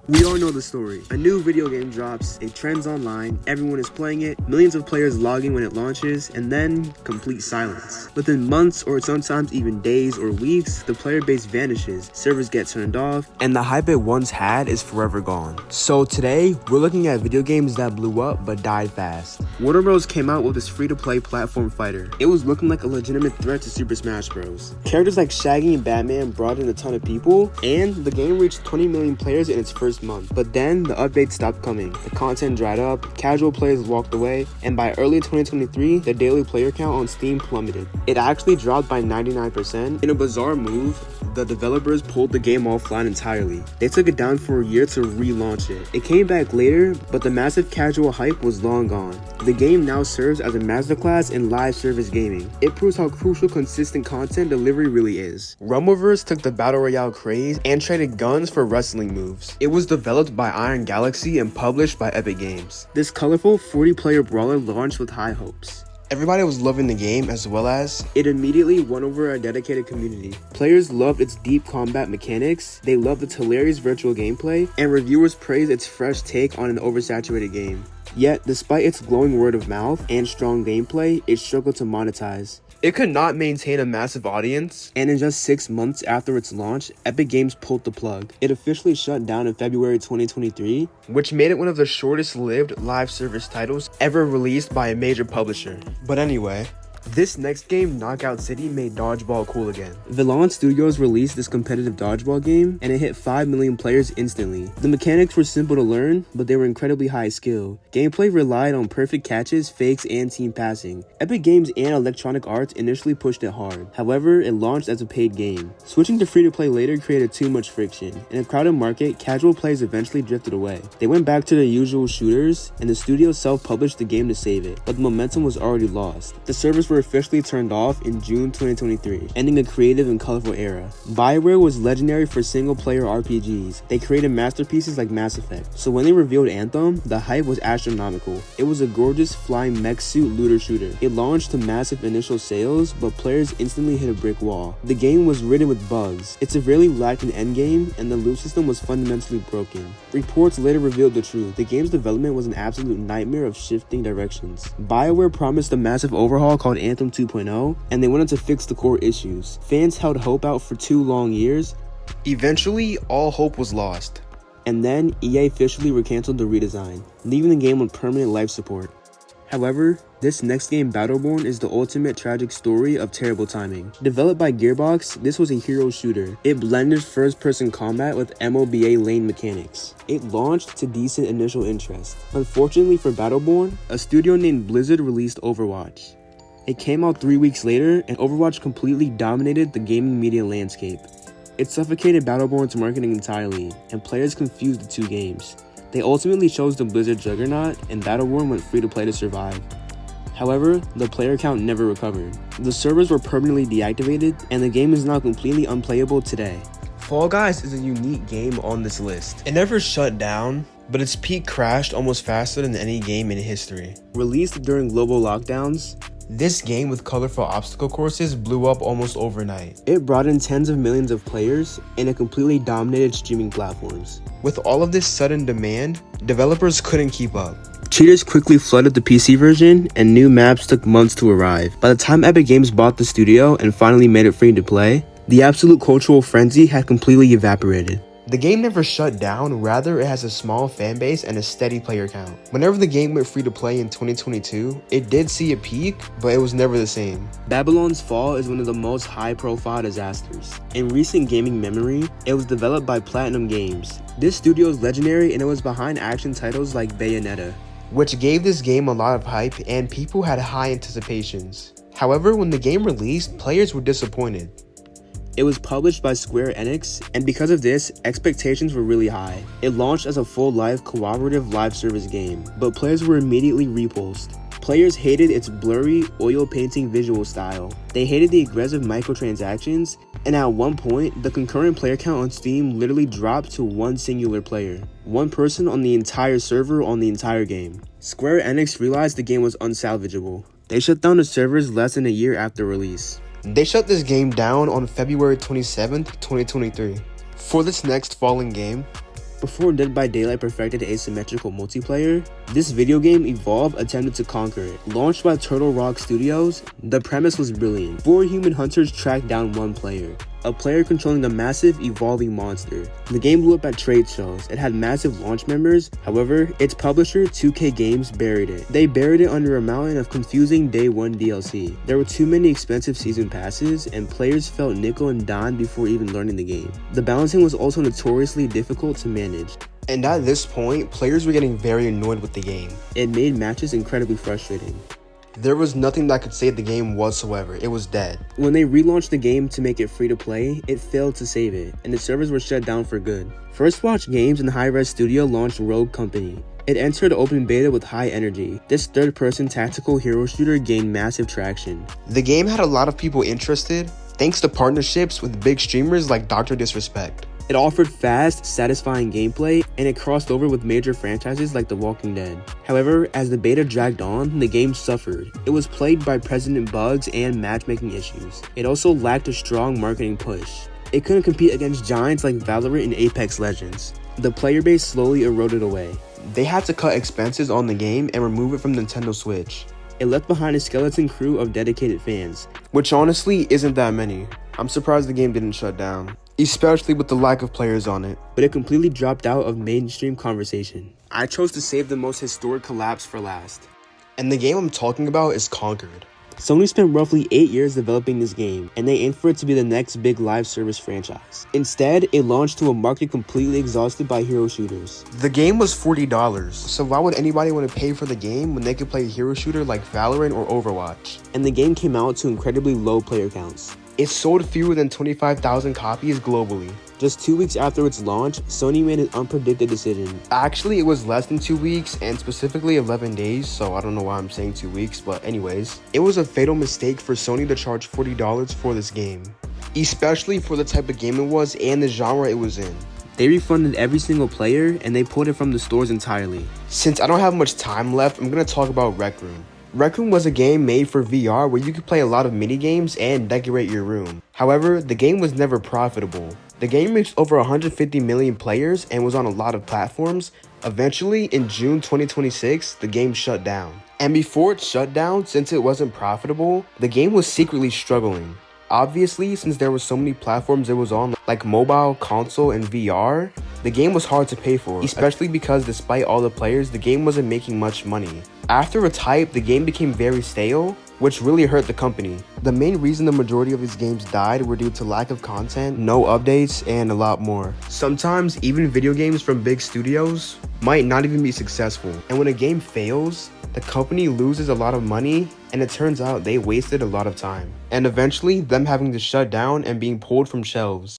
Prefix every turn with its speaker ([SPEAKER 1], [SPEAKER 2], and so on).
[SPEAKER 1] We all know the story. A new video game drops, it trends online, everyone is playing it, millions of players logging when it launches, and then complete silence. Within months or sometimes even days or weeks, the player base vanishes, servers get turned off, and the hype it once had is forever gone. So today, we're looking at video games that blew up but died fast. Warner Bros. Came out with this free-to-play platform fighter. It was looking like a legitimate threat to Super Smash Bros. Characters like Shaggy and Batman brought in a ton of people, and the game reached 20 million players in its first month. But then the updates stopped coming, the content dried up, casual players walked away, and by early 2023, the daily player count on Steam plummeted. It actually dropped by 99%. In a bizarre move, the developers pulled the game offline entirely. They took it down for a year to relaunch it. It came back later, but the massive casual hype was long gone. The game now serves as a masterclass in live service gaming. It proves how crucial consistent content delivery really is. Rumbleverse took the Battle Royale craze and traded guns for wrestling moves. It was developed by Iron Galaxy and published by Epic Games. This colorful 40-player brawler launched with high hopes. Everybody was loving the game, as well as it immediately won over a dedicated community. Players loved its deep combat mechanics, they loved its hilarious virtual gameplay, and reviewers praised its fresh take on an oversaturated game. Yet, despite its glowing word of mouth and strong gameplay, it struggled to monetize. It could not maintain a massive audience, and in just 6 months after its launch, Epic Games pulled the plug. It officially shut down in February 2023, which made it one of the shortest-lived live service titles ever released by a major publisher. But anyway, this next game, Knockout City, made dodgeball cool again. Velan Studios released this competitive dodgeball game, and it hit 5 million players instantly. The mechanics were simple to learn, but they were incredibly high skill. Gameplay relied on perfect catches, fakes, and team passing. Epic Games and Electronic Arts initially pushed it hard. However, it launched as a paid game. Switching to free-to-play later created too much friction. In a crowded market, casual players eventually drifted away. They went back to their usual shooters, and the studio self-published the game to save it, but the momentum was already lost. The servers were officially turned off in June 2023, ending a creative and colorful era. BioWare was legendary for single-player RPGs. They created masterpieces like Mass Effect. So when they revealed Anthem, the hype was astronomical. It was a gorgeous flying mech suit looter shooter. It launched to massive initial sales, but players instantly hit a brick wall. The game was ridden with bugs. It severely lacked an endgame, and the loot system was fundamentally broken. Reports later revealed the truth. The game's development was an absolute nightmare of shifting directions. BioWare promised a massive overhaul called Anthem 2.0, and they wanted to fix the core issues. Fans held hope out for 2 long years. Eventually, all hope was lost. And then, EA officially recanceled the redesign, leaving the game on permanent life support. However, this next game, Battleborn, is the ultimate tragic story of terrible timing. Developed by Gearbox, this was a hero shooter. It blended first-person combat with MOBA lane mechanics. It launched to decent initial interest. Unfortunately for Battleborn, a studio named Blizzard released Overwatch. It came out 3 weeks later, and Overwatch completely dominated the gaming media landscape. It suffocated Battleborn's marketing entirely, and players confused the two games. They ultimately chose the Blizzard juggernaut, and Battleborn went free to play to survive. However, the player count never recovered. The servers were permanently deactivated, and the game is now completely unplayable today. Fall Guys is a unique game on this list. It never shut down, but its peak crashed almost faster than any game in history. Released during global lockdowns, this game with colorful obstacle courses blew up almost overnight. It brought in tens of millions of players, and it completely dominated streaming platforms. With all of this sudden demand, developers couldn't keep up. Cheaters quickly flooded the PC version, and new maps took months to arrive. By the time Epic Games bought the studio and finally made it free to play, the absolute cultural frenzy had completely evaporated. The game never shut down, rather it has a small fan base and a steady player count. Whenever the game went free to play in 2022, it did see a peak, but it was never the same. Babylon's Fall is one of the most high-profile disasters. In recent gaming memory, it was developed by Platinum Games. This studio is legendary, and it was behind action titles like Bayonetta, which gave this game a lot of hype and people had high anticipations. However, when the game released, players were disappointed. It was published by Square Enix, and because of this, expectations were really high. It launched as a full-life, cooperative live service game, but players were immediately repulsed. Players hated its blurry, oil painting visual style. They hated the aggressive microtransactions, and at one point, the concurrent player count on Steam literally dropped to one singular player. One person on the entire server on the entire game. Square Enix realized the game was unsalvageable. They shut down the servers less than a year after release. They shut this game down on February 27th, 2023. For this next falling game, Before Dead by Daylight perfected asymmetrical multiplayer, this video game Evolve attempted to conquer it. Launched by Turtle Rock Studios, the premise was brilliant. 4 human hunters tracked down 1 player, a player controlling a massive evolving monster. The game blew up at trade shows. It had massive launch members. However, its publisher 2K Games buried it. They buried it under a mountain of confusing day 1 DLC. There were too many expensive season passes, and players felt nickel and dime before even learning the game. The balancing was also notoriously difficult to manage. And at this point, players were getting very annoyed with the game. It made matches incredibly frustrating. There was nothing that could save the game whatsoever. It was dead. When they relaunched the game to make it free to play, it failed to save it, and the servers were shut down for good. First Watch Games and Hi-Rez Studio launched Rogue Company. It entered open beta with high energy. This third-person tactical hero shooter gained massive traction. The game had a lot of people interested, thanks to partnerships with big streamers like Dr. Disrespect. It offered fast, satisfying gameplay, and it crossed over with major franchises like The Walking Dead. However, as the beta dragged on, the game suffered. It was plagued by precedent bugs and matchmaking issues. It also lacked a strong marketing push. It couldn't compete against giants like Valorant and Apex Legends. The player base slowly eroded away. They had to cut expenses on the game and remove it from Nintendo Switch. It left behind a skeleton crew of dedicated fans, which honestly isn't that many. I'm surprised the game didn't shut down, especially with the lack of players on it, but it completely dropped out of mainstream conversation. I chose to save the most historic collapse for last. And the game I'm talking about is Conquered. Sony spent roughly 8 years developing this game, and they aimed for it to be the next big live service franchise. Instead, it launched to a market completely exhausted by hero shooters. The game was $40, so why would anybody want to pay for the game when they could play a hero shooter like Valorant or Overwatch? And the game came out to incredibly low player counts. It sold fewer than 25,000 copies globally. Just 2 weeks after its launch, Sony made an unpredicted decision. Actually, it was less than 2 weeks and specifically 11 days, so I don't know why I'm saying 2 weeks, but anyways. It was a fatal mistake for Sony to charge $40 for this game, especially for the type of game it was and the genre it was in. They refunded every single player and they pulled it from the stores entirely. Since I don't have much time left, I'm going to talk about Rec Room. Rec Room was a game made for VR where you could play a lot of mini games and decorate your room. However, the game was never profitable. The game reached over 150 million players and was on a lot of platforms. Eventually, in June 2026, the game shut down. And before it shut down, since it wasn't profitable, the game was secretly struggling. Obviously, since there were so many platforms it was on, like mobile, console, and VR, the game was hard to pay for, especially because despite all the players, the game wasn't making much money. After its hype, the game became very stale, which really hurt the company. The main reason the majority of its games died were due to lack of content, no updates, and a lot more. Sometimes, even video games from big studios might not even be successful. And when a game fails, the company loses a lot of money, and it turns out they wasted a lot of time. And eventually, them having to shut down and being pulled from shelves.